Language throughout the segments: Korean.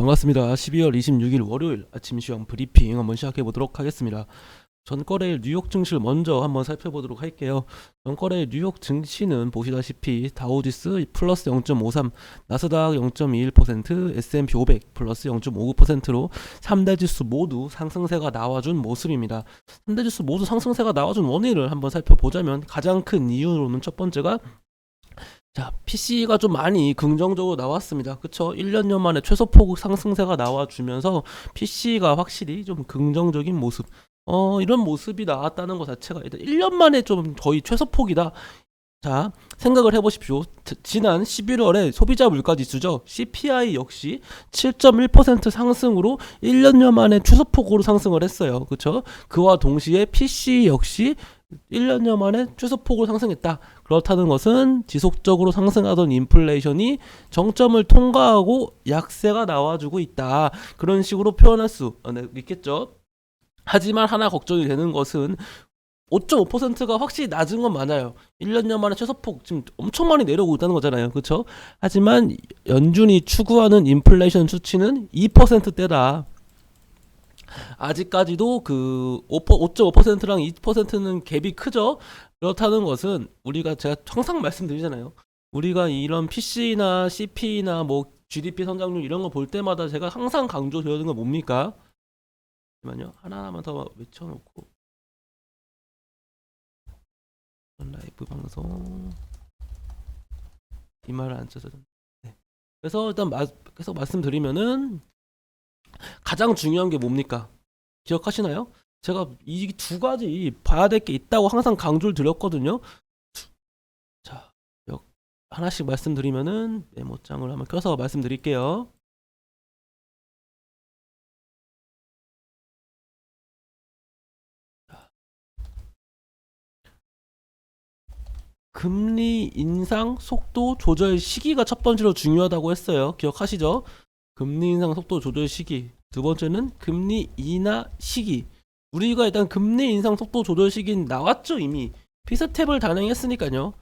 반갑습니다. 12월 26일 월요일 아침 시황 브리핑 한번 시작해 보도록 하겠습니다. 전거래일 뉴욕 증시를 먼저 한번 살펴보도록 할게요. 전거래일 뉴욕 증시는 보시다시피 다우지수 플러스 0.53, 나스닥 0.21%, S&P 500 플러스 0.59%로 3대 지수 모두 상승세가 나와준 모습입니다. 3대 지수 모두 상승세가 나와준 원인을 한번 살펴보자면 가장 큰 이유로는 첫 번째가 PC가 좀 많이 긍정적으로 나왔습니다. 그쵸? 1년 만에 최소폭 상승세가 나와주면서 PC가 확실히 좀 긍정적인 모습. 이런 모습이 나왔다는 것 자체가 일단 1년 만에 좀 거의 최소폭이다. 자, 생각을 해보십시오. 지난 11월에 소비자 물가지수죠. CPI 역시 7.1% 상승으로 1년여 만에 최소폭으로 상승을 했어요. 그쵸? 그와 동시에 PC 역시 1년여 만에 최소폭으로 상승했다. 그렇다는 것은 지속적으로 상승하던 인플레이션이 정점을 통과하고 약세가 나와주고 있다. 그런 식으로 표현할 수 있겠죠. 하지만 하나 걱정이 되는 것은 5.5%가 확실히 낮은 건 맞아요. 1년여 만에 최소폭 지금 엄청 많이 내려오고 있다는 거잖아요. 그렇죠? 하지만 연준이 추구하는 인플레이션 수치는 2%대다. 아직까지도 그 5.5%랑 2%는 갭이 크죠. 그렇다는 것은 제가 항상 말씀드리잖아요. 우리가 이런 PC나 CP나 뭐 GDP 성장률 이런 거 볼 때마다 제가 항상 강조드리는 건 뭡니까? 잠시만요. 하나만 더 외쳐놓고 라이브 방송 이 말을 안 써서 네. 그래서 일단 계속 말씀드리면은 가장 중요한 게 뭡니까? 기억하시나요? 제가 이 두 가지 봐야 될 게 있다고 항상 강조를 드렸거든요. 자, 하나씩 말씀드리면은 메모장을 한번 껴서 말씀드릴게요. 금리 인상 속도 조절 시기가 첫 번째로 중요하다고 했어요. 기억하시죠? 금리 인상 속도 조절 시기. 두 번째는 금리 인하 시기. 우리가 일단 금리 인상 속도 조절 시기는 나왔죠, 이미. 피스텝을 단행했으니까요.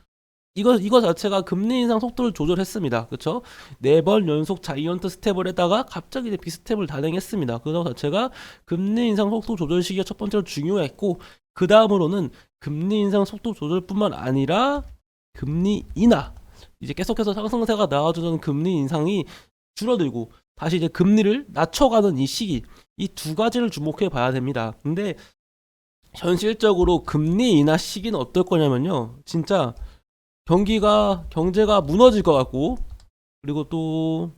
이거 자체가 금리 인상 속도를 조절했습니다. 그쵸? 4번 연속 자이언트 스텝을 했다가 갑자기 이제 비스텝을 단행했습니다. 그거 자체가 금리 인상 속도 조절 시기가 첫 번째로 중요했고, 그 다음으로는 금리 인상 속도 조절뿐만 아니라 금리 인하. 이제 계속해서 상승세가 나와주던 금리 인상이 줄어들고 다시 이제 금리를 낮춰가는 이 시기, 이 두 가지를 주목해 봐야 됩니다. 근데 현실적으로 금리 인하 시기는 어떨 거냐면요. 진짜 경제가 무너질 것 같고, 그리고 또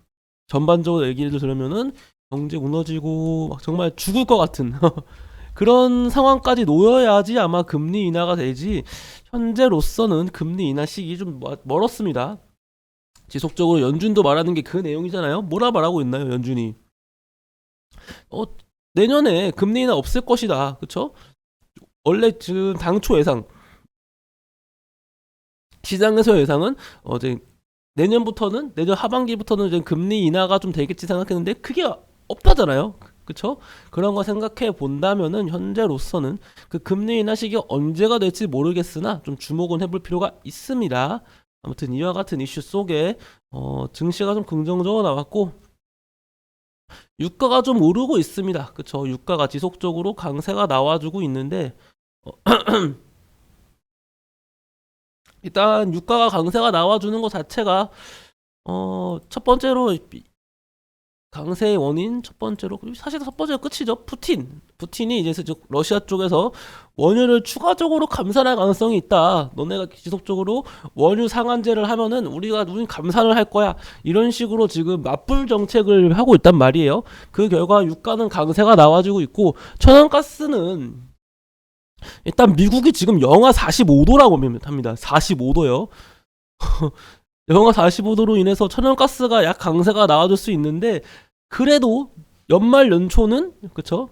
전반적으로 얘기를 들으면은 경제 무너지고 막 정말 죽을 것 같은 그런 상황까지 놓여야지 아마 금리 인하가 되지, 현재로서는 금리 인하 시기 좀 멀었습니다. 지속적으로 연준도 말하는 게 그 내용이잖아요. 뭐라 말하고 있나요, 연준이? 내년에 금리 인하 없을 것이다. 그쵸? 원래 지금 당초 예상, 시장에서 예상은 이제 내년 하반기부터는 이제 금리 인하가 좀 되겠지 생각했는데 그게 없다잖아요. 그쵸? 그런 거 생각해 본다면은 현재로서는 그 금리 인하 시기가 언제가 될지 모르겠으나 좀 주목은 해볼 필요가 있습니다. 아무튼 이와 같은 이슈 속에 증시가 좀 긍정적으로 나왔고, 유가가 좀 오르고 있습니다. 그쵸? 유가가 지속적으로 강세가 나와주고 있는데 일단 유가가 강세가 나와주는 것 자체가 첫 번째로 강세의 원인, 첫 번째로 사실 첫 번째가 끝이죠. 푸틴이 이제 러시아 쪽에서 원유를 추가적으로 감산할 가능성이 있다. 너네가 지속적으로 원유 상한제를 하면은 우린 감산을 할 거야. 이런 식으로 지금 맞불 정책을 하고 있단 말이에요. 그 결과 유가는 강세가 나와주고 있고, 천연가스는 일단 미국이 지금 영하 45도라고 합니다. 45도요. 영하 45도로 인해서 천연가스가 약 강세가 나와줄 수 있는데, 그래도 연말 연초는 그쵸?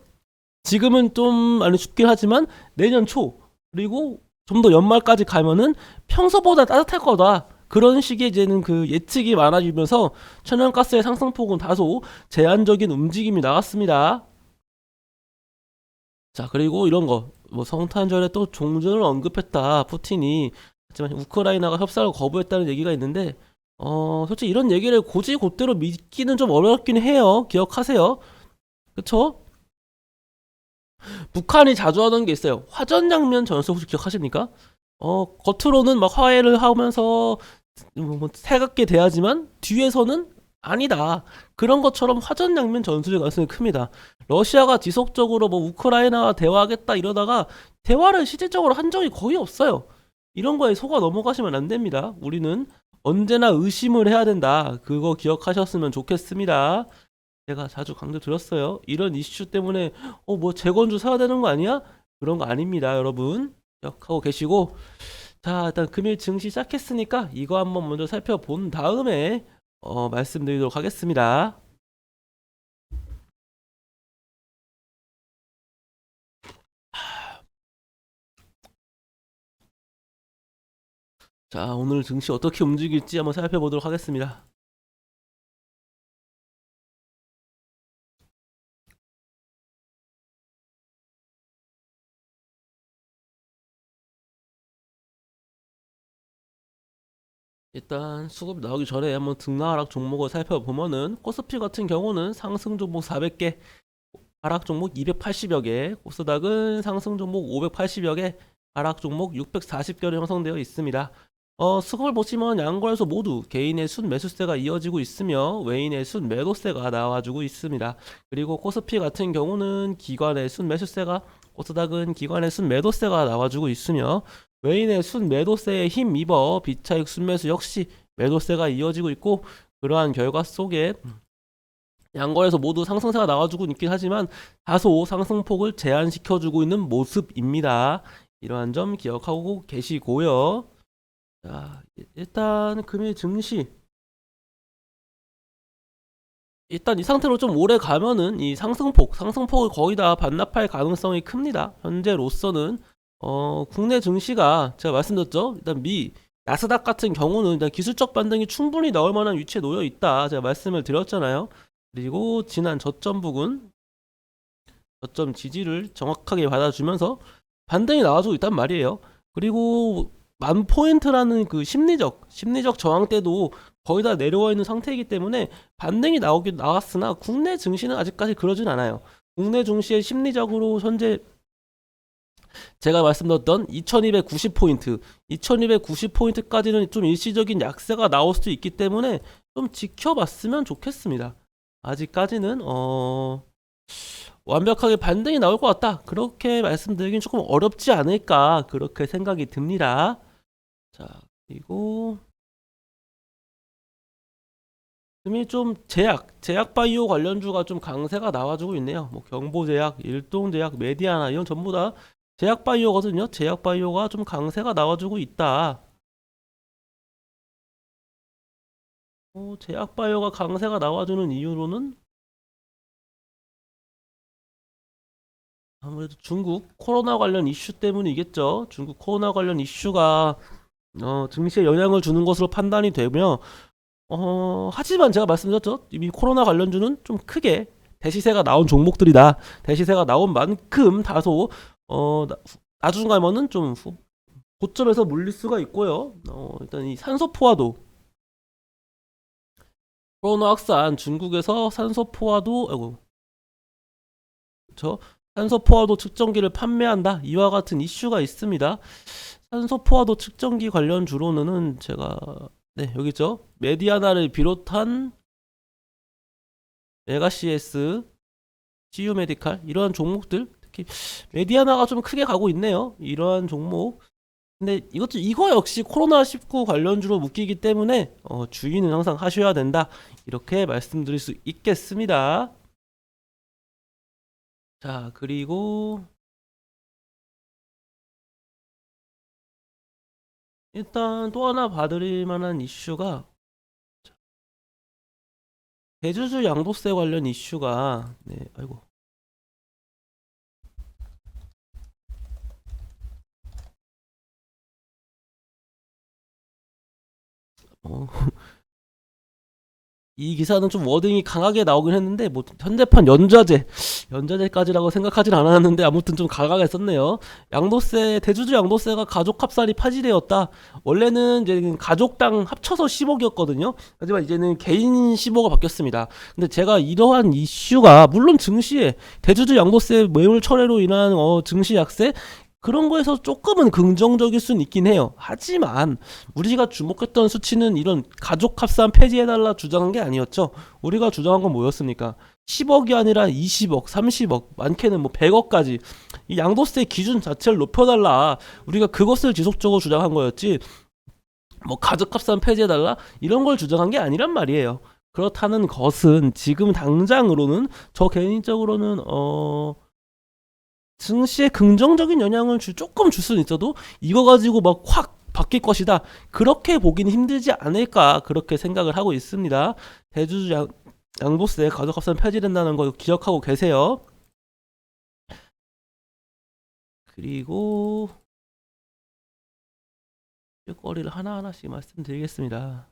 지금은 좀 많이 춥긴 하지만 내년 초, 그리고 좀 더 연말까지 가면은 평소보다 따뜻할 거다. 그런 식의 이제는 그 예측이 많아지면서 천연가스의 상승폭은 다소 제한적인 움직임이 나왔습니다. 자, 그리고 이런 거, 뭐 성탄절에 또 종전을 언급했다, 푸틴이. 하지만 우크라이나가 협상을 거부했다는 얘기가 있는데, 솔직히 이런 얘기를 곧대로 믿기는 좀 어렵긴 해요. 기억하세요. 그쵸? 북한이 자주 하던 게 있어요. 화전장면 전술 혹시 기억하십니까? 겉으로는 막 화해를 하면서 뭐 살갑게 대하지만 뒤에서는 아니다. 그런 것처럼 화전장면 전술의 가능성이 큽니다. 러시아가 지속적으로 뭐 우크라이나와 대화하겠다 이러다가 대화를 실질적으로 한 적이 거의 없어요. 이런 거에 속아 넘어가시면 안 됩니다. 우리는 언제나 의심을 해야 된다. 그거 기억하셨으면 좋겠습니다. 제가 자주 강조드렸어요. 이런 이슈 때문에 뭐 재건주 사야 되는 거 아니야? 그런 거 아닙니다, 여러분. 기억하고 계시고 자, 일단 금일 증시 시작했으니까 이거 한번 먼저 살펴본 다음에 말씀드리도록 하겠습니다. 자, 오늘 증시 어떻게 움직일지 한번 살펴보도록 하겠습니다. 일단 수급 나오기 전에 한번 등락하락 종목을 살펴보면은 코스피 같은 경우는 상승 종목 400개, 하락 종목 280여 개, 코스닥은 상승 종목 580여 개, 하락 종목 640개로 형성되어 있습니다. 수급을 보시면 양거래소 모두 개인의 순 매수세가 이어지고 있으며 외인의 순 매도세가 나와주고 있습니다. 그리고 코스피 같은 경우는 기관의 순 매수세가, 코스닥은 기관의 순 매도세가 나와주고 있으며 외인의 순 매도세에 힘입어 비차익 순매수 역시 매도세가 이어지고 있고, 그러한 결과 속에 양거래소 모두 상승세가 나와주고 있긴 하지만 다소 상승폭을 제한시켜주고 있는 모습입니다. 이러한 점 기억하고 계시고요. 자, 일단 금일 증시 일단 이 상태로 좀 오래 가면은 이 상승폭을 거의 다 반납할 가능성이 큽니다. 현재로서는 국내 증시가 제가 말씀드렸죠. 일단 나스닥 같은 경우는 일단 기술적 반등이 충분히 나올 만한 위치에 놓여 있다. 제가 말씀을 드렸잖아요. 그리고 지난 저점 부근, 저점 지지를 정확하게 받아주면서 반등이 나와주고 있단 말이에요. 그리고 만 포인트라는 그 심리적 저항대도 거의 다 내려와 있는 상태이기 때문에 반등이 나오긴 나왔으나 국내 증시는 아직까지 그러진 않아요. 국내 증시의 심리적으로 현재 제가 말씀드렸던 2290포인트, 2290포인트까지는 좀 일시적인 약세가 나올 수도 있기 때문에 좀 지켜봤으면 좋겠습니다. 아직까지는 완벽하게 반등이 나올 것 같다. 그렇게 말씀드리긴 조금 어렵지 않을까. 그렇게 생각이 듭니다. 자, 그리고 금이 좀 제약 바이오 관련주가 좀 강세가 나와주고 있네요. 뭐 경보제약, 일동제약, 메디아나 이런 전부 다 제약 바이오거든요. 제약 바이오가 좀 강세가 나와주고 있다. 제약 바이오가 강세가 나와주는 이유로는 아무래도 중국 코로나 관련 이슈 때문이겠죠. 중국 코로나 관련 이슈가 증시에 영향을 주는 것으로 판단이 되며, 하지만 제가 말씀드렸죠. 이미 코로나 관련주는 좀 크게 대시세가 나온 종목들이다. 대시세가 나온 만큼 다소 나중 가면은 좀 고점에서 물릴 수가 있고요. 일단 이 산소 포화도, 코로나 확산 중국에서 산소 포화도, 아이고, 저 산소 포화도 측정기를 판매한다. 이와 같은 이슈가 있습니다. 산소 포화도 측정기 관련 주로는 제가 여기 있죠. 메디아나를 비롯한 메가 CS, GU 메디칼 이러한 종목들, 특히 메디아나가 좀 크게 가고 있네요. 이러한 종목. 근데 이거 역시 코로나19 관련주로 묶이기 때문에 주의는 항상 하셔야 된다. 이렇게 말씀드릴 수 있겠습니다. 자, 그리고 일단 또 하나 봐드릴 만한 이슈가 대주주 양도세 관련 이슈가 아이고 어, 이 기사는 좀 워딩이 강하게 나오긴 했는데 뭐 현대판 연좌제까지라고 생각하진 않았는데 아무튼 좀 강하게 썼네요. 양도세 대주주 양도세가 가족 합산이 파지되었다. 원래는 이제 가족당 합쳐서 10억이었거든요. 하지만 이제는 개인 10억으로 바뀌었습니다. 근데 제가 이러한 이슈가 물론 증시에 대주주 양도세 매물 철회로 인한 증시 약세 그런 거에서 조금은 긍정적일 수는 있긴 해요. 하지만 우리가 주목했던 수치는 이런 가족 합산 폐지해달라 주장한 게 아니었죠. 우리가 주장한 건 뭐였습니까? 10억이 아니라 20억, 30억, 많게는 뭐 100억까지 이 양도세 기준 자체를 높여달라. 우리가 그것을 지속적으로 주장한 거였지. 뭐 가족 합산 폐지해달라 이런 걸 주장한 게 아니란 말이에요. 그렇다는 것은 지금 당장으로는 저 개인적으로는 증시에 긍정적인 영향을 조금 줄 수는 있어도 이거 가지고 막 확 바뀔 것이다 그렇게 보기는 힘들지 않을까 그렇게 생각을 하고 있습니다. 대주주 양도세 가족합산 폐지된다는 거 기억하고 계세요. 그리고 거리를 하나하나씩 말씀드리겠습니다.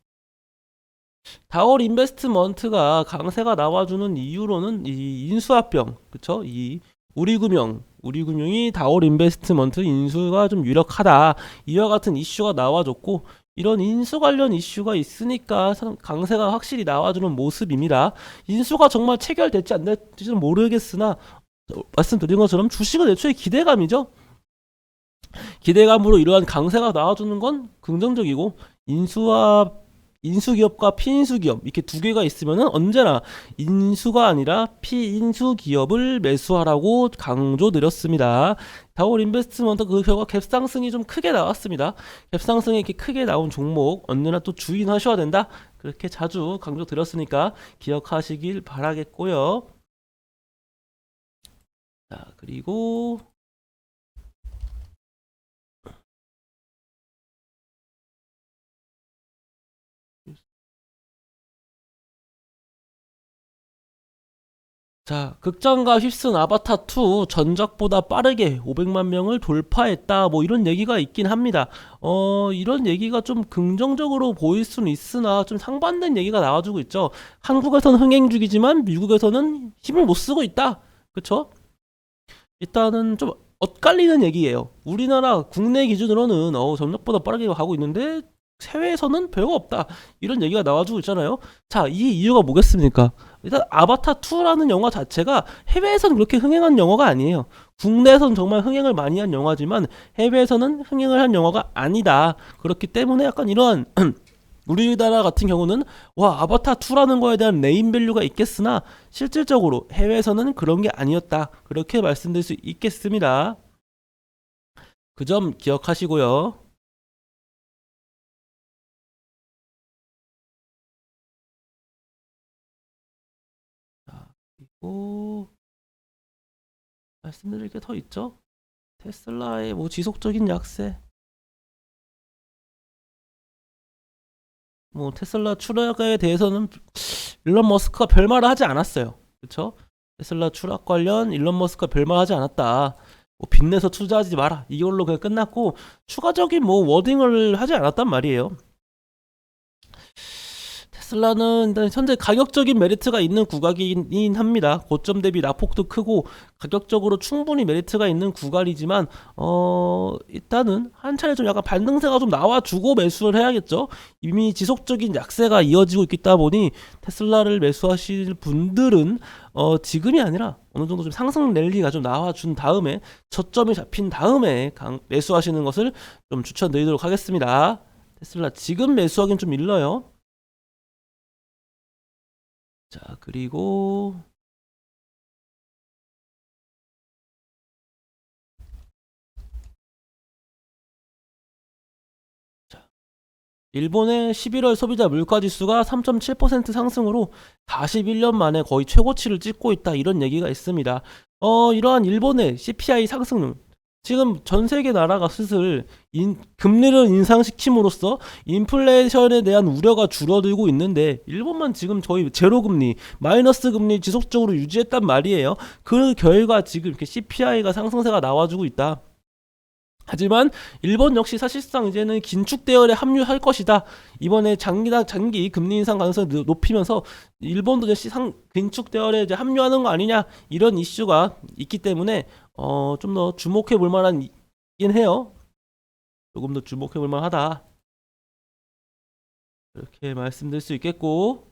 다월 인베스트먼트가 강세가 나와주는 이유로는 이 인수합병, 그쵸? 이 우리금융이 다월 인베스트먼트 인수가 좀 유력하다. 이와 같은 이슈가 나와줬고, 이런 인수 관련 이슈가 있으니까 강세가 확실히 나와주는 모습입니다. 인수가 정말 체결될지 안 될지는 모르겠으나, 말씀드린 것처럼 주식은 애초에 기대감이죠. 기대감으로 이러한 강세가 나와주는 건 긍정적이고, 인수기업과 피인수기업 이렇게 두 개가 있으면은 언제나 인수가 아니라 피인수기업을 매수하라고 강조드렸습니다. 다월 인베스트먼트 그 결과 갭상승이 좀 크게 나왔습니다. 갭상승이 이렇게 크게 나온 종목 언제나 또 주의하셔야 된다. 그렇게 자주 강조드렸으니까 기억하시길 바라겠고요. 자, 그리고 자, 극장가 휩쓴 아바타2 전작보다 빠르게 500만 명을 돌파했다. 뭐 이런 얘기가 있긴 합니다. 이런 얘기가 좀 긍정적으로 보일 수는 있으나 좀 상반된 얘기가 나와주고 있죠. 한국에서는 흥행 중이지만 미국에서는 힘을 못 쓰고 있다. 그쵸? 일단은 좀 엇갈리는 얘기예요. 우리나라 국내 기준으로는 전작보다 빠르게 가고 있는데 해외에서는 별거 없다. 이런 얘기가 나와주고 있잖아요. 자, 이 이유가 뭐겠습니까? 일단 아바타2라는 영화 자체가 해외에서는 그렇게 흥행한 영화가 아니에요. 국내에서는 정말 흥행을 많이 한 영화지만 해외에서는 흥행을 한 영화가 아니다. 그렇기 때문에 약간 이러한 우리나라 같은 경우는 와 아바타2라는 거에 대한 네임밸류가 있겠으나 실질적으로 해외에서는 그런 게 아니었다. 그렇게 말씀드릴 수 있겠습니다. 그 점 기억하시고요. 그리고 말씀드릴 게 더 있죠. 테슬라의 뭐 지속적인 약세, 뭐 테슬라 추락에 대해서는 일론 머스크가 별말을 하지 않았어요. 그렇죠? 테슬라 추락 관련 일론 머스크가 별말 하지 않았다. 뭐 빚내서 투자하지 마라. 이걸로 그냥 끝났고 추가적인 뭐 워딩을 하지 않았단 말이에요. 테슬라는 일단 현재 가격적인 메리트가 있는 구간이긴 합니다. 고점 대비 낙폭도 크고 가격적으로 충분히 메리트가 있는 구간이지만 일단은 한 차례 좀 약간 반등세가 좀 나와주고 매수를 해야겠죠. 이미 지속적인 약세가 이어지고 있다 보니 테슬라를 매수하실 분들은 지금이 아니라 어느 정도 좀 상승 랠리가 좀 나와준 다음에 저점이 잡힌 다음에 매수하시는 것을 좀 추천드리도록 하겠습니다. 테슬라 지금 매수하기는 좀 일러요. 자, 그리고 일본의 11월 소비자 물가지수가 3.7% 상승으로 41년 만에 거의 최고치를 찍고 있다 이런 얘기가 있습니다. 이러한 일본의 CPI 상승률 지금 전 세계 나라가 슬슬 금리를 인상시킴으로써 인플레이션에 대한 우려가 줄어들고 있는데 일본만 지금 저희 제로금리, 마이너스 금리 지속적으로 유지했단 말이에요. 그 결과 지금 이렇게 CPI가 상승세가 나와주고 있다. 하지만 일본 역시 사실상 이제는 긴축 대열에 합류할 것이다. 이번에 장기 금리 인상 가능성을 높이면서 일본도 이제 긴축 대열에 이제 합류하는 거 아니냐 이런 이슈가 있기 때문에 좀 더 주목해 볼 만한 이긴 해요. 조금 더 주목해 볼 만하다. 이렇게 말씀드릴 수 있겠고.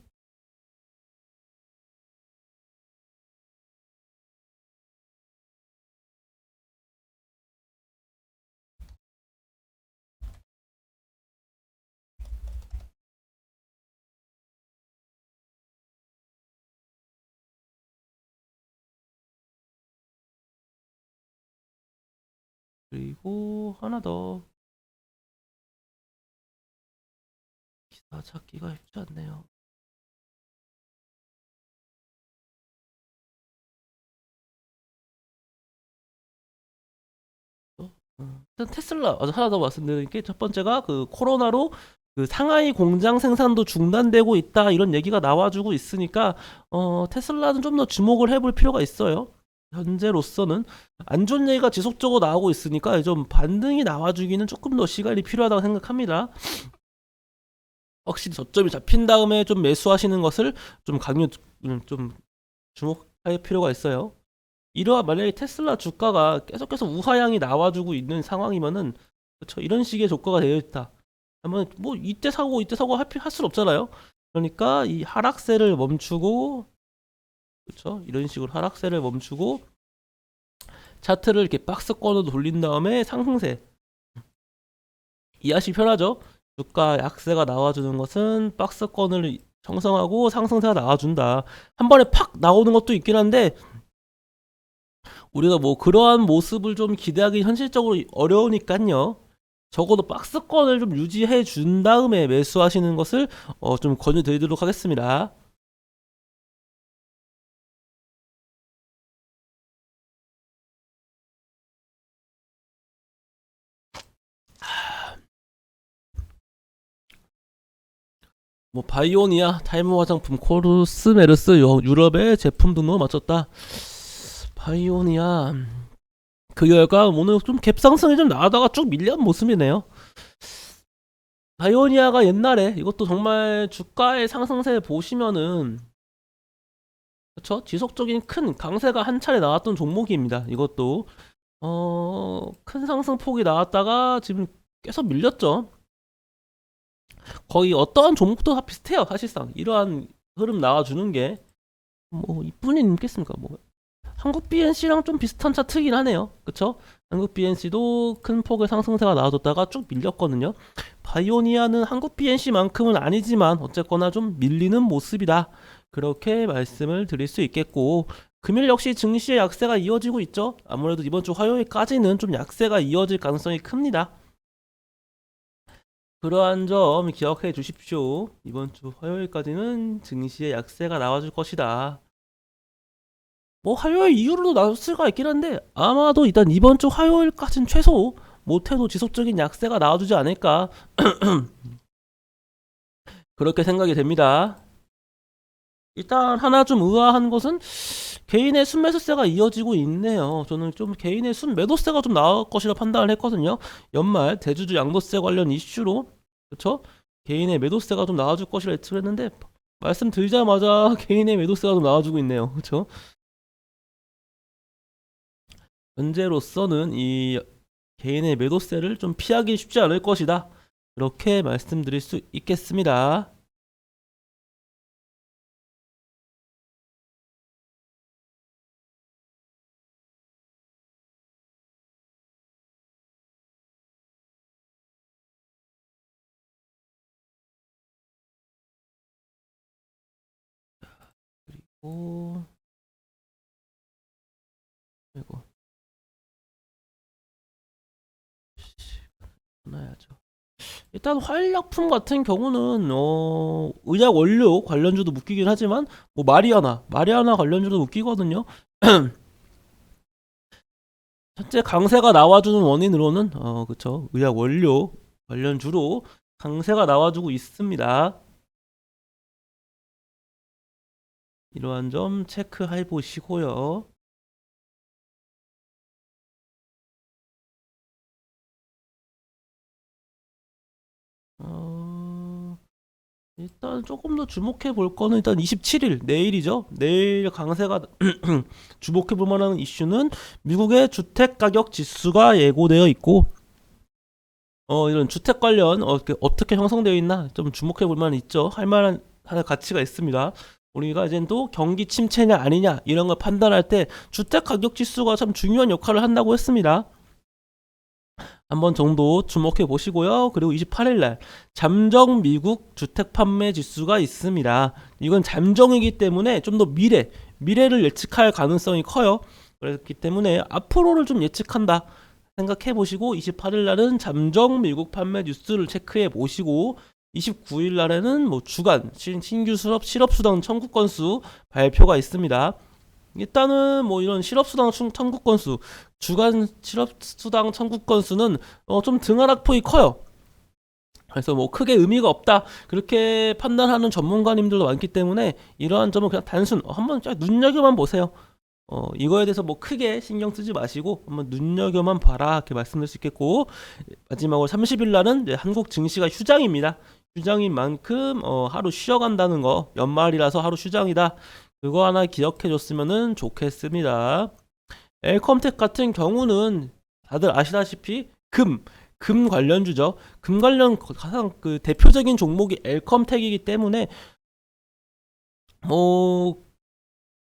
그리고 하나 더 기사 찾기가 쉽지 않네요. 일단 테슬라 하나 더 말씀드릴 게 첫 번째가 그 코로나로 그 상하이 공장 생산도 중단되고 있다 이런 얘기가 나와주고 있으니까 테슬라는 좀 더 주목을 해볼 필요가 있어요. 현재로서는 안 좋은 얘기가 지속적으로 나오고 있으니까 좀 반등이 나와주기는 조금 더 시간이 필요하다고 생각합니다. 확실히 저점이 잡힌 다음에 좀 매수하시는 것을 좀 좀 주목할 필요가 있어요. 이러한 만약에 테슬라 주가가 계속해서 우하향이 나와주고 있는 상황이면은 그쵸 이런 식의 조건가 되어 있다. 그러면 뭐 이때 사고 할 수는 없잖아요. 그러니까 이 하락세를 멈추고 그쵸 이런 식으로 하락세를 멈추고 차트를 이렇게 박스권으로 돌린 다음에 상승세 이해하시 편하죠? 주가 약세가 나와주는 것은 박스권을 형성하고 상승세가 나와준다. 한 번에 팍 나오는 것도 있긴 한데 우리가 뭐 그러한 모습을 좀 기대하기 현실적으로 어려우니까요. 적어도 박스권을 좀 유지해 준 다음에 매수하시는 것을 좀 권유드리도록 하겠습니다. 뭐 바이오니아, 타이머 화장품, 코르스, 메르스, 유럽의 제품 등록을 마쳤다. 바이오니아 그 결과 오늘 좀 갭상승이 좀 나다가 쭉 밀려온 모습이네요. 바이오니아가 옛날에 이것도 정말 주가의 상승세 보시면은 그쵸 지속적인 큰 강세가 한 차례 나왔던 종목입니다. 이것도 큰 상승폭이 나왔다가 지금 계속 밀렸죠. 거의 어떠한 종목도 다 비슷해요. 사실상 이러한 흐름 나와주는 게 뭐 이뿐이 있겠습니까? 뭐 한국 BNC랑 좀 비슷한 차트긴 하네요. 그쵸? 한국 BNC도 큰 폭의 상승세가 나와줬다가 쭉 밀렸거든요. 바이오니아는 한국 BNC만큼은 아니지만 어쨌거나 좀 밀리는 모습이다. 그렇게 말씀을 드릴 수 있겠고 금일 역시 증시의 약세가 이어지고 있죠. 아무래도 이번 주 화요일까지는 좀 약세가 이어질 가능성이 큽니다. 그러한 점 기억해 주십시오. 이번 주 화요일까지는 증시의 약세가 나와줄 것이다. 뭐 화요일 이후로도 나올 수가 있긴 한데 아마도 일단 이번 주 화요일까지는 최소 못해도 지속적인 약세가 나와주지 않을까 그렇게 생각이 됩니다. 일단 하나 좀 의아한 것은 개인의 순매수세가 이어지고 있네요. 저는 좀 개인의 순매도세가 좀 나올 것이라 판단을 했거든요. 연말 대주주 양도세 관련 이슈로 그쵸? 개인의 매도세가 좀 나와줄 것이라 예측을 했는데 말씀드리자마자 개인의 매도세가 좀 나와주고 있네요. 그쵸? 현재로서는 이 개인의 매도세를 좀 피하기 쉽지 않을 것이다. 이렇게 말씀드릴 수 있겠습니다. 오, 이거 끊어야죠. 일단 화일약품 같은 경우는 의약 원료 관련주도 묶이긴 하지만 뭐 마리아나 관련주도 묶이거든요. 현재 강세가 나와주는 원인으로는 그쵸 의약 원료 관련주로 강세가 나와주고 있습니다. 이러한 점 체크해 보시고요. 일단 조금 더 주목해 볼 거는 일단 27일 내일이죠. 내일 강세가 주목해 볼 만한 이슈는 미국의 주택 가격 지수가 예고되어 있고 이런 주택 관련 어떻게 형성되어 있나 좀 주목해 볼 만한 있죠. 할 만한 가치가 있습니다. 우리가 이제 또 경기 침체냐 아니냐 이런 걸 판단할 때 주택 가격 지수가 참 중요한 역할을 한다고 했습니다. 한번 정도 주목해 보시고요. 그리고 28일 날 잠정 미국 주택 판매 지수가 있습니다. 이건 잠정이기 때문에 좀 더 미래를 예측할 가능성이 커요. 그렇기 때문에 앞으로를 좀 예측한다 생각해 보시고 28일 날은 잠정 미국 판매 뉴스를 체크해 보시고 29일 날에는 뭐 주간 신규 실업수당 청구 건수 발표가 있습니다. 일단은 뭐 이런 실업수당 청구 건수, 주간 실업수당 청구 건수는 좀 등하락폭이 커요. 그래서 뭐 크게 의미가 없다 그렇게 판단하는 전문가님들도 많기 때문에 이러한 점은 그냥 단순 한번 눈여겨만 보세요. 이거에 대해서 뭐 크게 신경 쓰지 마시고 한번 눈여겨만 봐라 이렇게 말씀드릴 수 있겠고, 마지막으로 30일 날은 이제 한국 증시가 휴장입니다. 휴장인 만큼 하루 쉬어간다는 거, 연말이라서 하루 휴장이다. 그거 하나 기억해 줬으면 좋겠습니다. 엘컴텍 같은 경우는 다들 아시다시피 금 관련주죠. 금 관련 가장 그 대표적인 종목이 엘컴텍이기 때문에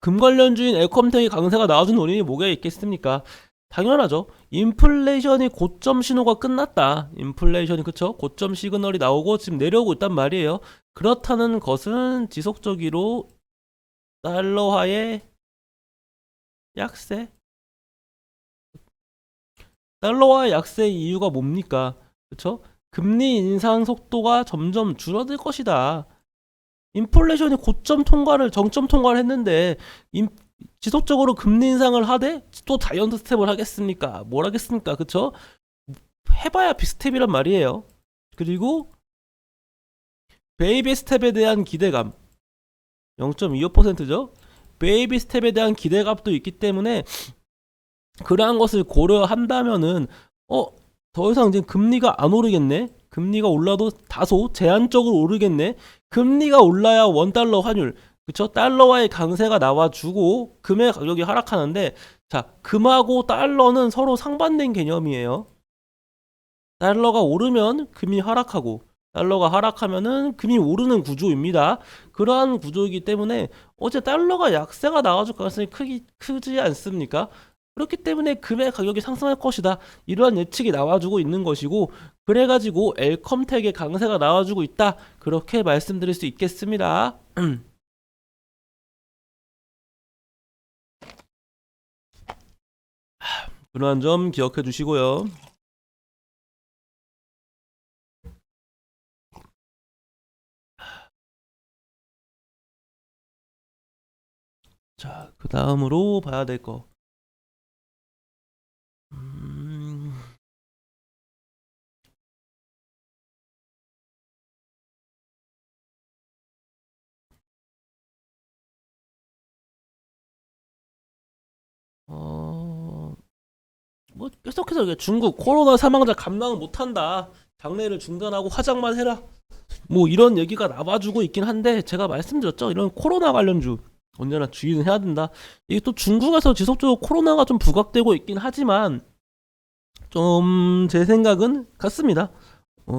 금 관련주인 엘컴텍이 강세가 나와준 원인이 뭐가 있겠습니까? 당연하죠. 인플레이션이 고점 신호가 끝났다. 인플레이션이 그쵸? 고점 시그널이 나오고 지금 내려오고 있단 말이에요. 그렇다는 것은 지속적으로 달러화의 약세? 달러화의 약세 이유가 뭡니까? 그쵸? 금리 인상 속도가 점점 줄어들 것이다. 인플레이션이 정점 통과를 했는데 지속적으로 금리 인상을 하되 또 자이언트 스텝을 하겠습니까? 뭘 하겠습니까? 그쵸? 해봐야 비스텝이란 말이에요. 그리고 베이비 스텝에 대한 기대감 0.25%죠. 베이비 스텝에 대한 기대감도 있기 때문에 그러한 것을 고려한다면은 더 이상 이제 금리가 안 오르겠네. 금리가 올라도 다소 제한적으로 오르겠네. 금리가 올라야 원달러 환율, 그쵸? 달러와의 강세가 나와주고 금의 가격이 하락하는데, 자, 금하고 달러는 서로 상반된 개념이에요. 달러가 오르면 금이 하락하고 달러가 하락하면은 금이 오르는 구조입니다. 그러한 구조이기 때문에 어제 달러가 약세가 나와줄 가능성이 크지 않습니까? 그렇기 때문에 금의 가격이 상승할 것이다. 이러한 예측이 나와주고 있는 것이고, 그래가지고 엘컴텍의 강세가 나와주고 있다. 그렇게 말씀드릴 수 있겠습니다. 그러한 점 기억해 주시고요. 자, 그 다음으로 봐야 될 거. 뭐 계속해서 이게 중국 코로나 사망자 감당을 못한다. 장례를 중단하고 화장만 해라. 뭐 이런 얘기가 나와주고 있긴 한데, 제가 말씀드렸죠. 이런 코로나 관련주 언제나 주의는 해야 된다. 이게 또 중국에서 지속적으로 코로나가 좀 부각되고 있긴 하지만 좀 제 생각은 같습니다.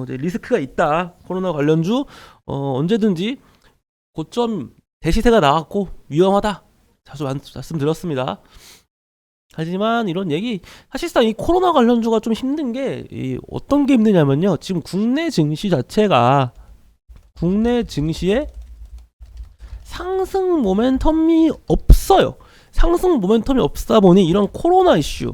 이제 리스크가 있다. 코로나 관련주 언제든지 고점 대시세가 나왔고 위험하다. 자주 말씀드렸습니다. 하지만 이런 얘기, 사실상 이 코로나 관련주가 좀 힘든 게 어떤 게 힘드냐면요. 지금 국내 증시 자체가 국내 증시에 상승 모멘텀이 없어요. 상승 모멘텀이 없다 보니 이런 코로나 이슈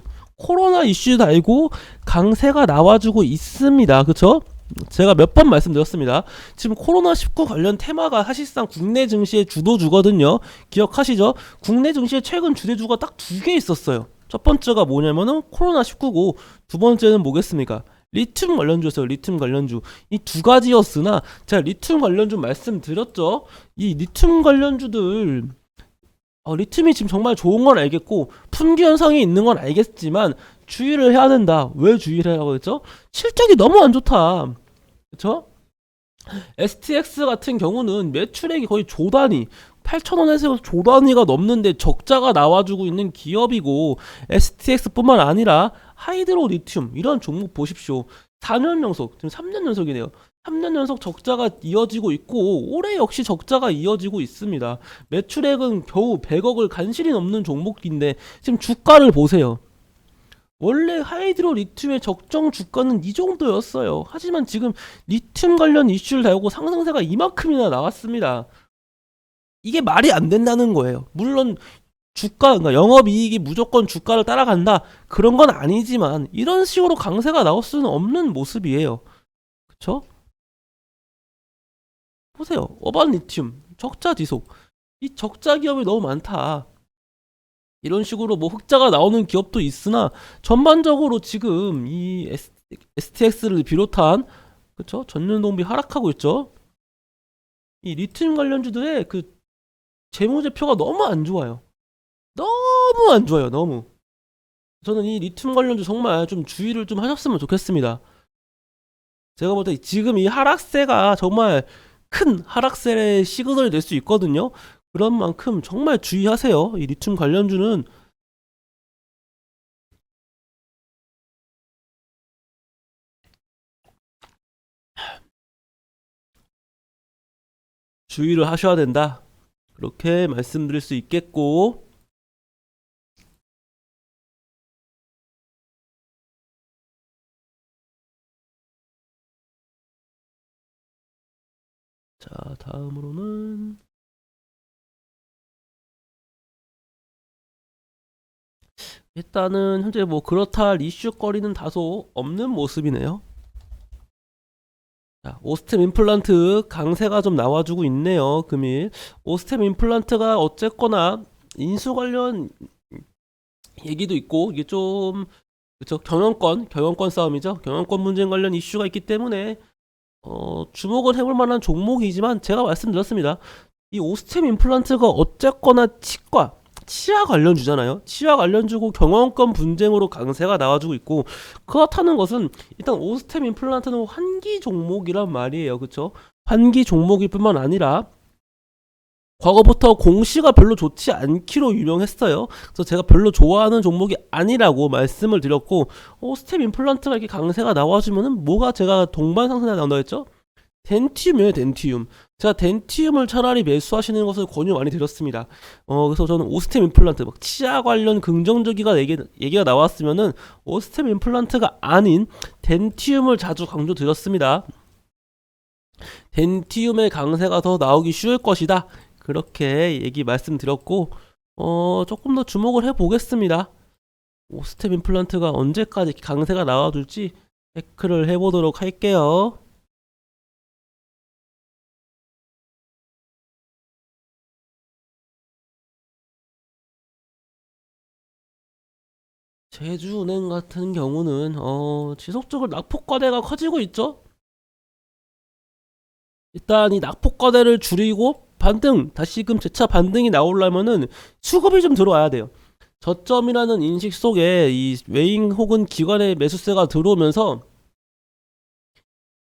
달고 강세가 나와주고 있습니다. 그쵸? 제가 몇 번 말씀드렸습니다. 지금 코로나19 관련 테마가 사실상 국내 증시의 주도주거든요. 기억하시죠? 국내 증시의 최근 주대주가 딱 두 개 있었어요. 첫 번째가 뭐냐면은 코로나19고, 두 번째는 뭐겠습니까? 리튬 관련주였어요. 리튬 관련주. 이 두 가지였으나 제가 리튬 관련주 말씀드렸죠. 이 리튬 관련주들 리튬이 지금 정말 좋은 건 알겠고 품귀 현상이 있는 건 알겠지만 주의를 해야 된다. 왜 주의를 하라고 했죠? 실적이 너무 안 좋다. 그쵸? STX 같은 경우는 매출액이 거의 조 단위 8,000원에서 조 단위가 넘는데 적자가 나와주고 있는 기업이고, STX뿐만 아니라 하이드로 리튬 이런 종목 보십시오. 4년 연속, 지금 3년 연속이네요. 3년 연속 적자가 이어지고 있고 올해 역시 적자가 이어지고 있습니다. 매출액은 겨우 100억을 간신히 넘는 종목인데 지금 주가를 보세요. 원래 하이드로 리튬의 적정 주가는 이 정도였어요. 하지만 지금 리튬 관련 이슈를 다루고 상승세가 이만큼이나 나왔습니다. 이게 말이 안 된다는 거예요. 물론 주가, 그러니까 영업이익이 무조건 주가를 따라간다, 그런 건 아니지만 이런 식으로 강세가 나올 수는 없는 모습이에요. 그쵸? 보세요. 어반 리튬 적자 지속. 이 적자 기업이 너무 많다. 이런 식으로 뭐 흑자가 나오는 기업도 있으나 전반적으로 지금 이 STX를 비롯한, 그쵸? 전년동비 하락하고 있죠. 이 리튬 관련주들의 그 재무제표가 너무 안 좋아요. 너무 안 좋아요. 너무. 저는 이 리튬 관련주 정말 좀 주의를 좀 하셨으면 좋겠습니다. 제가 볼 때 지금 이 하락세가 정말 큰 하락세의 시그널이 될 수 있거든요. 그런 만큼 정말 주의하세요. 이 리튬 관련주는 주의를 하셔야 된다, 그렇게 말씀드릴 수 있겠고. 자, 다음으로는 일단은 현재 뭐 그렇다 할 이슈거리는 다소 없는 모습이네요. 자, 오스템 임플란트 강세가 좀 나와주고 있네요. 금일 오스템 임플란트가 어쨌거나 인수 관련 얘기도 있고, 이게 좀, 그쵸, 경영권 싸움이죠. 경영권 문제 관련 이슈가 있기 때문에 주목은 해볼 만한 종목이지만 제가 말씀드렸습니다. 이 오스템 임플란트가 어쨌거나 치아 관련주잖아요. 치아 관련주고 경영권 분쟁으로 강세가 나와주고 있고, 그렇다는 것은 일단 오스템 임플란트는 환기 종목이란 말이에요. 그쵸? 환기 종목일 뿐만 아니라 과거부터 공시가 별로 좋지 않기로 유명했어요. 그래서 제가 별로 좋아하는 종목이 아니라고 말씀을 드렸고, 스템 임플란트가 이렇게 강세가 나와주면은 뭐가 제가 동반 상승에 나온다 했죠? 덴티움이에요, 덴티움. 제가 덴티움을 차라리 매수하시는 것을 권유 많이 드렸습니다. 그래서 저는 오스템 임플란트, 막 치아 관련 긍정적이가 얘기가 나왔으면은 오스템 임플란트가 아닌 덴티움을 자주 강조 드렸습니다. 덴티움의 강세가 더 나오기 쉬울 것이다, 그렇게 얘기 말씀드렸고, 조금 더 주목을 해보겠습니다. 오스템 임플란트가 언제까지 강세가 나와줄지 체크를 해보도록 할게요. 제주은행 같은 경우는 지속적으로 낙폭과대가 커지고 있죠. 일단 이 낙폭과대를 줄이고 반등, 다시금 재차 반등이 나오려면은 수급이 좀 들어와야 돼요. 저점이라는 인식 속에 이 외인 혹은 기관의 매수세가 들어오면서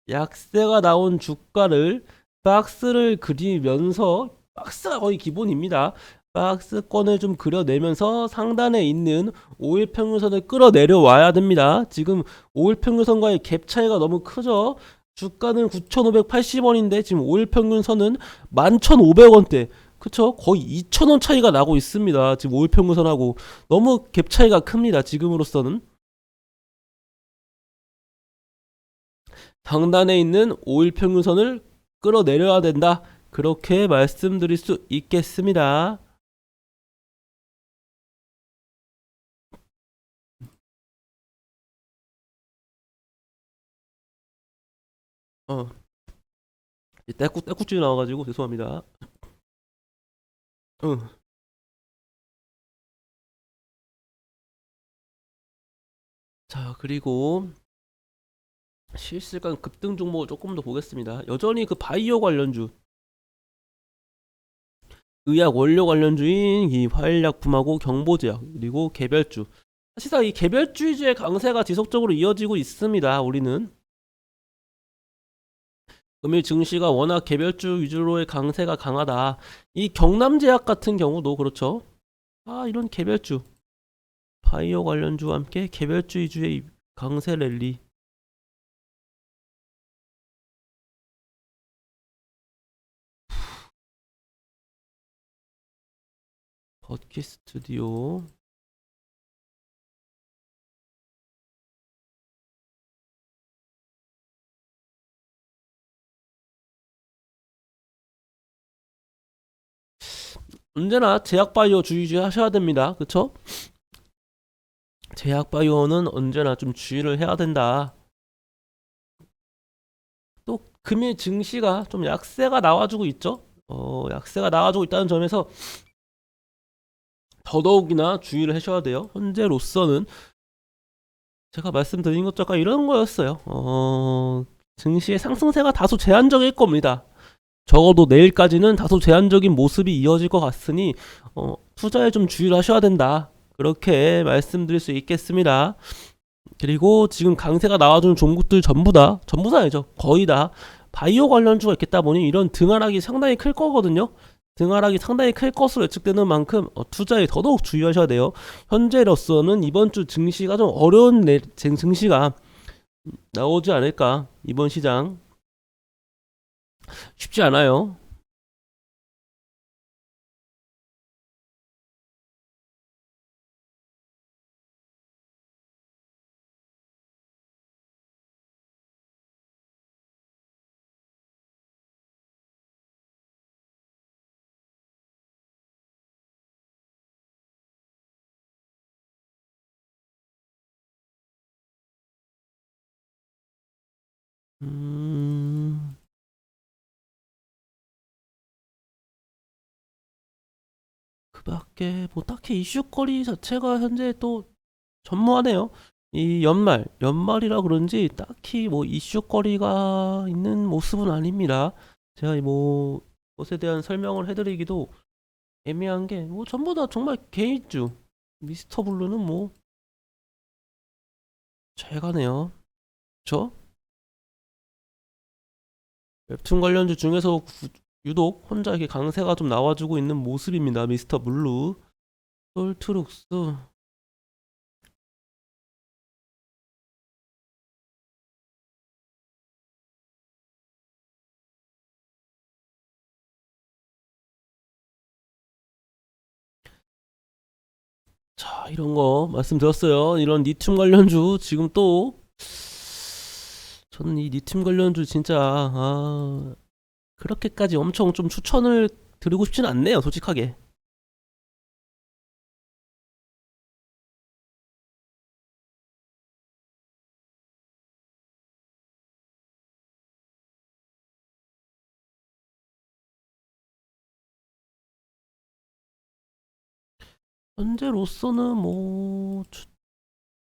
약세가 나온 주가를 박스를 그리면서, 박스가 거의 기본입니다. 박스권을 좀 그려내면서 상단에 있는 5일 평균선을 끌어내려와야 됩니다. 지금 5일 평균선과의 갭 차이가 너무 크죠. 주가는 9,580원인데 지금 5일 평균선은 11,500원대. 그쵸? 거의 2,000원 차이가 나고 있습니다. 지금 5일 평균선하고 너무 갭 차이가 큽니다. 지금으로서는. 상단에 있는 5일 평균선을 끌어내려야 된다, 그렇게 말씀드릴 수 있겠습니다. 어, 떼꾹떼꾹질이 나와가지고 죄송합니다. 응. 자, 그리고 실시간 급등 종목을 조금 더 보겠습니다. 여전히 그 바이오 관련주, 의약 원료 관련주인 이 화일약품하고 경보제약, 그리고 개별주. 사실상 이 개별주의주의 강세가 지속적으로 이어지고 있습니다. 우리는 금일 증시가 워낙 개별주 위주로의 강세가 강하다. 이 경남제약 같은 경우도 그렇죠. 이런 개별주, 바이오 관련주와 함께 개별주 위주의 강세 랠리. 버키 스튜디오. 언제나 제약바이오 주의 하셔야 됩니다. 그쵸? 제약바이오는 언제나 좀 주의를 해야 된다. 또 금일 증시가 좀 약세가 나와주고 있죠. 약세가 나와주고 있다는 점에서 더더욱이나 주의를 하셔야 돼요. 현재로서는 제가 말씀드린 것 약간 이런 거였어요. 증시의 상승세가 다소 제한적일 겁니다. 적어도 내일까지는 다소 제한적인 모습이 이어질 것 같으니 투자에 좀 주의를 하셔야 된다. 그렇게 말씀드릴 수 있겠습니다. 그리고 지금 강세가 나와주는 종목들 전부 다 아니죠. 거의 다 바이오 관련주가 있겠다 보니 이런 등하락이 상당히 클 거거든요. 등하락이 상당히 클 것으로 예측되는 만큼 투자에 더더욱 주의하셔야 돼요. 현재로서는 이번 주 증시가 좀 어려운 증시가 나오지 않을까. 이번 시장 쉽지 않아요. 음, 그 밖에 뭐 딱히 이슈거리 자체가 현재 또 전무하네요. 이 연말이라 그런지 딱히 뭐 이슈거리가 있는 모습은 아닙니다. 제가 뭐 것에 대한 설명을 해드리기도 애매한 게 뭐 전부 다 정말 개인주. 미스터 블루는 뭐 잘 가네요. 그쵸? 웹툰 관련주 중에서 유독 혼자 이렇게 강세가 좀 나와주고 있는 모습입니다. 미스터 블루, 솔트룩스. 자, 이런 거 말씀드렸어요. 이런 리튬 관련주 지금 또 저는 이 리튬 관련주 진짜 그렇게까지 엄청 좀 추천을 드리고 싶진 않네요, 솔직하게. 현재로서는 뭐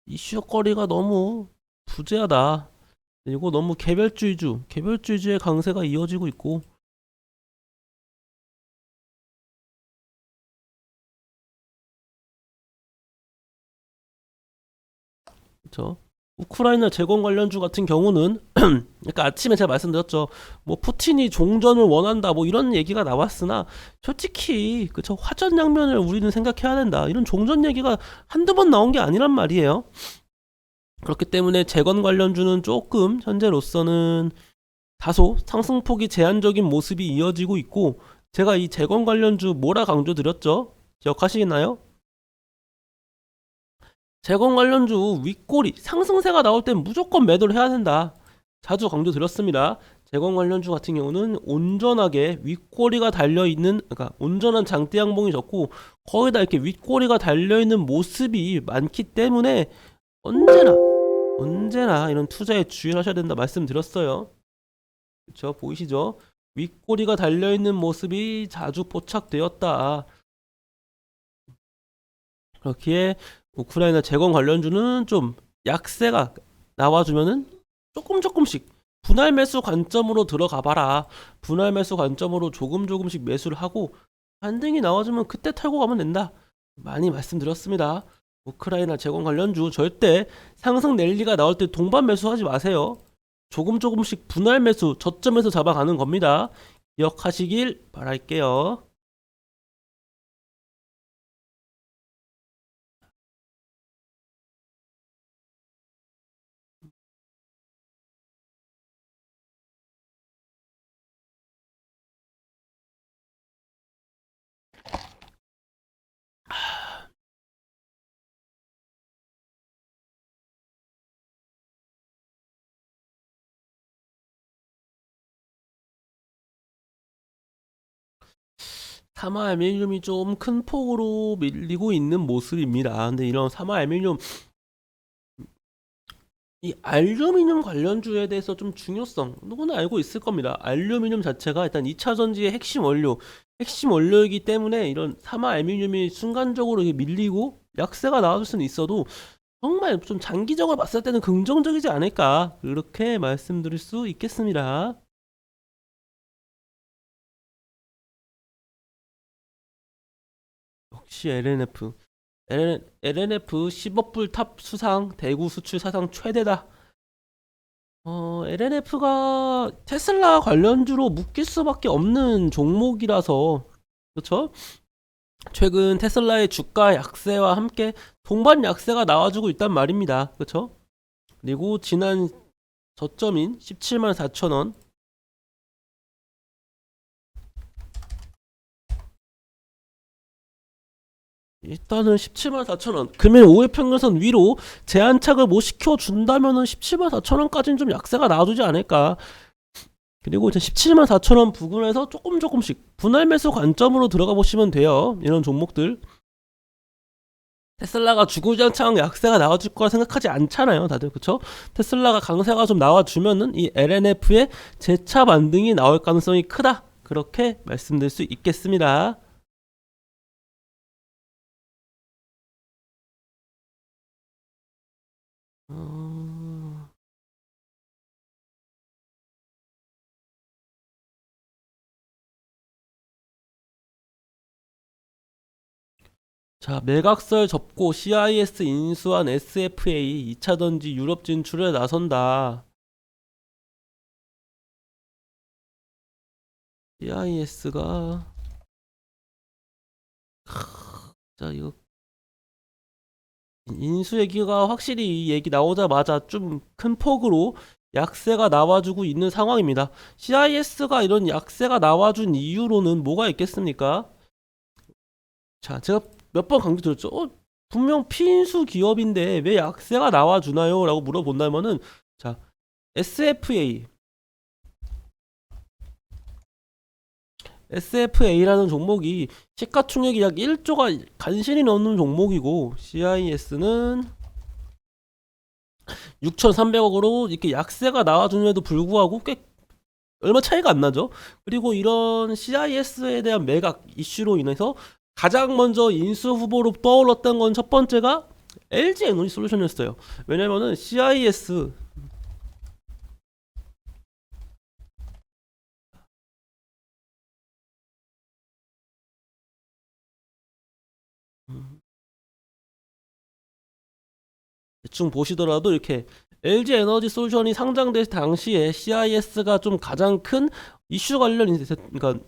이슈거리가 너무 부재하다. 그리고 너무 개별주의주의 강세가 이어지고 있고, 그쵸? 우크라이나 재건 관련주 같은 경우는 그러니까 아침에 제가 말씀드렸죠. 뭐 푸틴이 종전을 원한다 뭐 이런 얘기가 나왔으나 솔직히 그쵸 화전 양면을 우리는 생각해야 된다. 이런 종전 얘기가 한두 번 나온 게 아니란 말이에요. 그렇기 때문에 재건 관련주는 조금 현재로서는 다소 상승폭이 제한적인 모습이 이어지고 있고 제가 이 재건 관련주 뭐라 강조드렸죠? 기억하시나요? 재건 관련주 윗꼬리 상승세가 나올 땐 무조건 매도를 해야 된다. 자주 강조드렸습니다. 재건 관련주 같은 경우는 온전하게 윗꼬리가 달려있는 그러니까 온전한 장대 양봉이 적고 거의 다 이렇게 윗꼬리가 달려있는 모습이 많기 때문에 언제나 이런 투자에 주의를 하셔야 된다 말씀드렸어요. 그쵸 보이시죠? 윗꼬리가 달려있는 모습이 자주 포착되었다. 그렇기에 우크라이나 재건 관련주는 좀 약세가 나와주면은 조금씩 분할 매수 관점으로 들어가 봐라. 분할 매수 관점으로 조금씩 매수를 하고 반등이 나와주면 그때 털고 가면 된다. 많이 말씀드렸습니다. 우크라이나 재건 관련주 절대 상승 랠리가 나올 때 동반 매수하지 마세요. 조금씩 분할 매수 저점에서 잡아가는 겁니다. 기억하시길 바랄게요. 사마 알루미늄이 좀 큰 폭으로 밀리고 있는 모습입니다. 근데 이런 사마 알루미늄, 이 알루미늄 관련주에 대해서 좀 중요성 누구나 알고 있을 겁니다. 알루미늄 자체가 일단 2차 전지의 핵심 원료이기 때문에 이런 사마 알루미늄이 순간적으로 이렇게 밀리고 약세가 나와줄 수는 있어도 정말 좀 장기적으로 봤을 때는 긍정적이지 않을까, 그렇게 말씀드릴 수 있겠습니다. 역시 LNF 10억 불 탑 수상, 대구 수출 사상 최대다. LNF가 테슬라 관련주로 묶일 수밖에 없는 종목이라서, 그렇죠? 최근 테슬라의 주가 약세와 함께 동반 약세가 나와주고 있단 말입니다. 그렇죠? 그리고 지난 저점인 17만 4천 원, 일단은 17만 4천 원, 금일 5일 평균선 위로 제한착을 못 시켜준다면은 17만 4천 원까지는 좀 약세가 나와주지 않을까. 그리고 이제 17만 4천 원 부근에서 조금씩 분할 매수 관점으로 들어가 보시면 돼요. 이런 종목들. 테슬라가 주구장창 약세가 나와줄 거라 생각하지 않잖아요, 다들. 그쵸? 테슬라가 강세가 좀 나와주면은 이 LNF의 재차 반등이 나올 가능성이 크다, 그렇게 말씀드릴 수 있겠습니다. 어... 자, 매각설 접고 CIS 인수한 SFA 2차전지 유럽 진출에 나선다. CIS가, 자, 이거 인수 얘기가 확실히 이 얘기 나오자마자 좀 큰 폭으로 약세가 나와주고 있는 상황입니다. CIS가 이런 약세가 나와준 이유로는 뭐가 있겠습니까? 자, 제가 몇 번 강조드렸죠. 분명 피인수 기업인데 왜 약세가 나와주나요? 라고 물어본다면은, 자, SFA라는 종목이 시가총액이 약 1조가 간신히 넘는 종목이고, CIS는 6,300억으로 이렇게 약세가 나와주는데도 불구하고 꽤 얼마 차이가 안 나죠. 그리고 이런 CIS에 대한 매각 이슈로 인해서 가장 먼저 인수 후보로 떠올랐던 건 첫 번째가 LG 에너지 솔루션이었어요. 왜냐면은 CIS, 대충 보시더라도 이렇게 LG 에너지 솔루션이 상장될 당시에 CIS가 좀 가장 큰 이슈 그러니까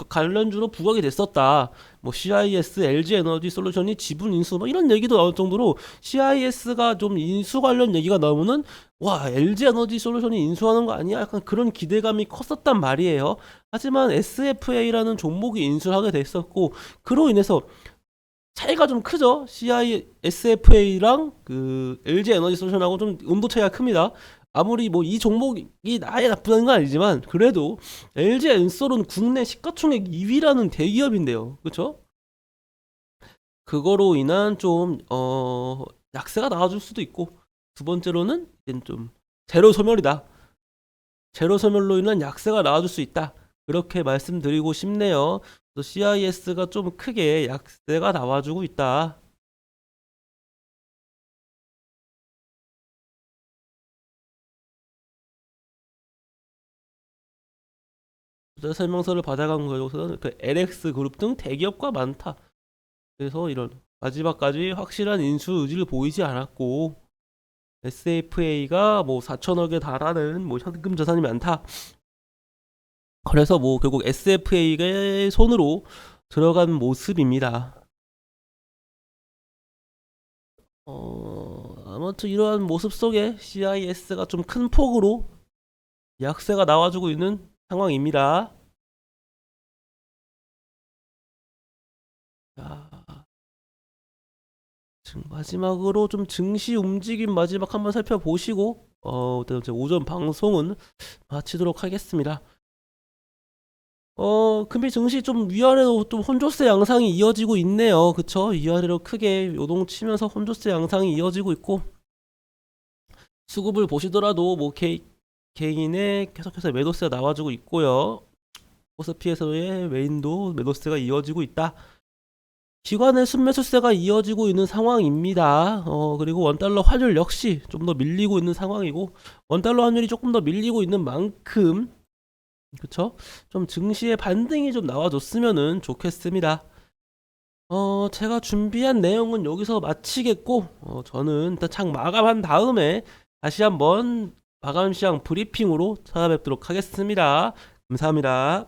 관련주로 부각이 됐었다. 뭐 CIS, LG 에너지 솔루션이 지분 인수 뭐 이런 얘기도 나올 정도로 CIS가 좀 인수 관련 얘기가 나오면은 와, LG 에너지 솔루션이 인수하는 거 아니야? 약간 그런 기대감이 컸었단 말이에요. 하지만 SFA라는 종목이 인수를 하게 됐었고, 그로 인해서 차이가 좀 크죠. CISFA랑 그 LG 에너지 솔루션하고 좀 온도 차이가 큽니다. 아무리 뭐 이 종목이 아예 나쁘다는 건 아니지만 그래도 LG 엔솔은 국내 시가총액 2위라는 대기업인데요. 그렇죠? 그거로 인한 좀 약세가 나와줄 수도 있고, 두 번째로는 이젠 좀 제로 소멸이다. 제로 소멸로 인한 약세가 나와줄 수 있다. 그렇게 말씀드리고 싶네요. 또 CIS가 좀 크게 약세가 나와주고 있다. 투자 설명서를 받아간 거에서는 그 LX 그룹 등 대기업과 많다. 그래서 이런 마지막까지 확실한 인수 의지를 보이지 않았고, SFA가 뭐 4천억에 달하는 뭐 현금 자산이 많다. 그래서 뭐 결국 SFA의 손으로 들어간 모습입니다. 아무튼 이러한 모습 속에 CIS가 좀 큰 폭으로 약세가 나와주고 있는 상황입니다. 자, 마지막으로 좀 증시 움직임 마지막 한번 살펴보시고 이제 오전 방송은 마치도록 하겠습니다. 금일 증시 좀 위아래로 좀 혼조세 양상이 이어지고 있네요. 그쵸? 위아래로 크게 요동치면서 혼조세 양상이 이어지고 있고, 수급을 보시더라도 뭐 개인의 계속해서 매도세가 나와주고 있고요. 코스피에서의 메인도 매도세가 이어지고 있다. 기관의 순매수세가 이어지고 있는 상황입니다. 그리고 원달러 환율 역시 좀 더 밀리고 있는 상황이고, 원달러 환율이 조금 더 밀리고 있는 만큼, 그쵸? 좀 증시의 반등이 좀 나와줬으면은 좋겠습니다. 제가 준비한 내용은 여기서 마치겠고, 저는 일단 창 마감한 다음에 다시 한번 마감 시장 브리핑으로 찾아뵙도록 하겠습니다. 감사합니다.